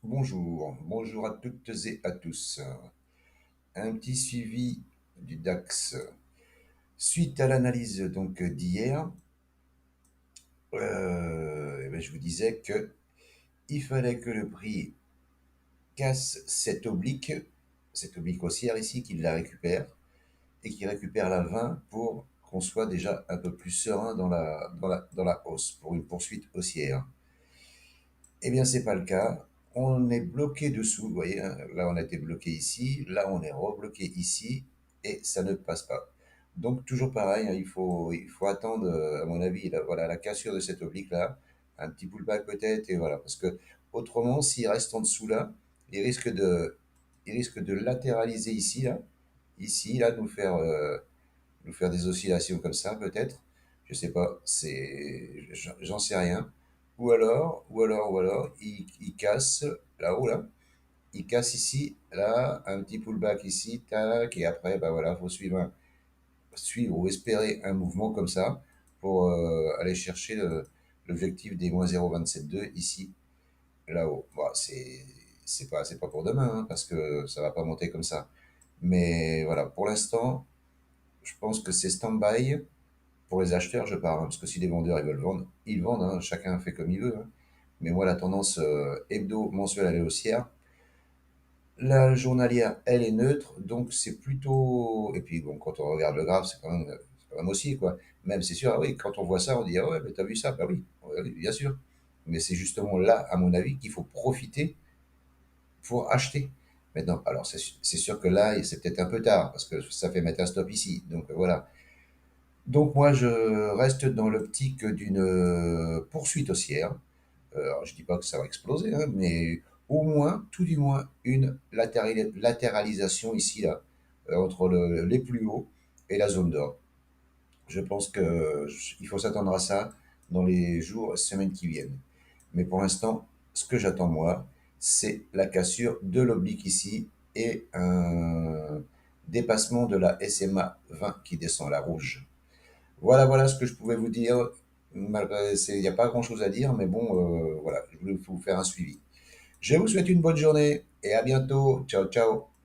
Bonjour à toutes et à tous. Un petit suivi du DAX. Suite à l'analyse donc d'hier, je vous disais que il fallait que le prix casse cette oblique haussière ici, qu'il la récupère et qu'il récupère la 20 pour qu'on soit déjà un peu plus serein dans la hausse, pour une poursuite haussière. Eh bien, c'est pas le cas. On est bloqué dessous, vous voyez, hein, là on a été bloqué ici, là on est rebloqué ici, et ça ne passe pas. Donc toujours pareil, hein, il faut attendre, à mon avis, voilà, la cassure de cette oblique-là, un petit pullback peut-être, et voilà, parce que autrement, s'il reste en dessous là, il risque de, il risque de latéraliser ici, là, nous faire des oscillations comme ça, peut-être. Je sais pas, j'en sais rien. Ou alors, il casse là-haut, là. Il casse ici, là, un petit pullback ici, tac, et après, bah voilà, faut suivre ou espérer un mouvement comme ça pour aller chercher l'objectif des moins 0,272 ici, là-haut. Bon, c'est pas pour demain, hein, parce que ça va pas monter comme ça. Mais voilà, pour l'instant, je pense que c'est stand-by. Pour les acheteurs, je parle, hein, parce que si les vendeurs ils veulent vendre, ils vendent, hein, chacun fait comme il veut, hein. Mais moi, la tendance hebdo-mensuelle, elle est haussière. La journalière, elle est neutre, donc c'est plutôt. Et puis, bon, quand on regarde le graphe, c'est quand même aussi, quoi. Même, c'est sûr, ah oui, quand on voit ça, on dit, ah ouais, mais t'as vu ça? Bah oui, ouais, oui, bien sûr. Mais c'est justement là, à mon avis, qu'il faut profiter pour acheter. Maintenant, alors, c'est sûr que là, c'est peut-être un peu tard, parce que ça fait mettre un stop ici. Donc, voilà. Donc moi, je reste dans l'optique d'une poursuite haussière. Alors, je ne dis pas que ça va exploser, hein, mais au moins, tout du moins, une latéralisation ici, là, entre les plus hauts et la zone d'or. Je pense qu'il faut s'attendre à ça dans les jours et semaines qui viennent. Mais pour l'instant, ce que j'attends moi, c'est la cassure de l'oblique ici et un dépassement de la SMA 20 qui descend, la rouge. Voilà ce que je pouvais vous dire. Il n'y a pas grand-chose à dire, mais bon, voilà, je voulais vous faire un suivi. Je vous souhaite une bonne journée et à bientôt. Ciao, ciao.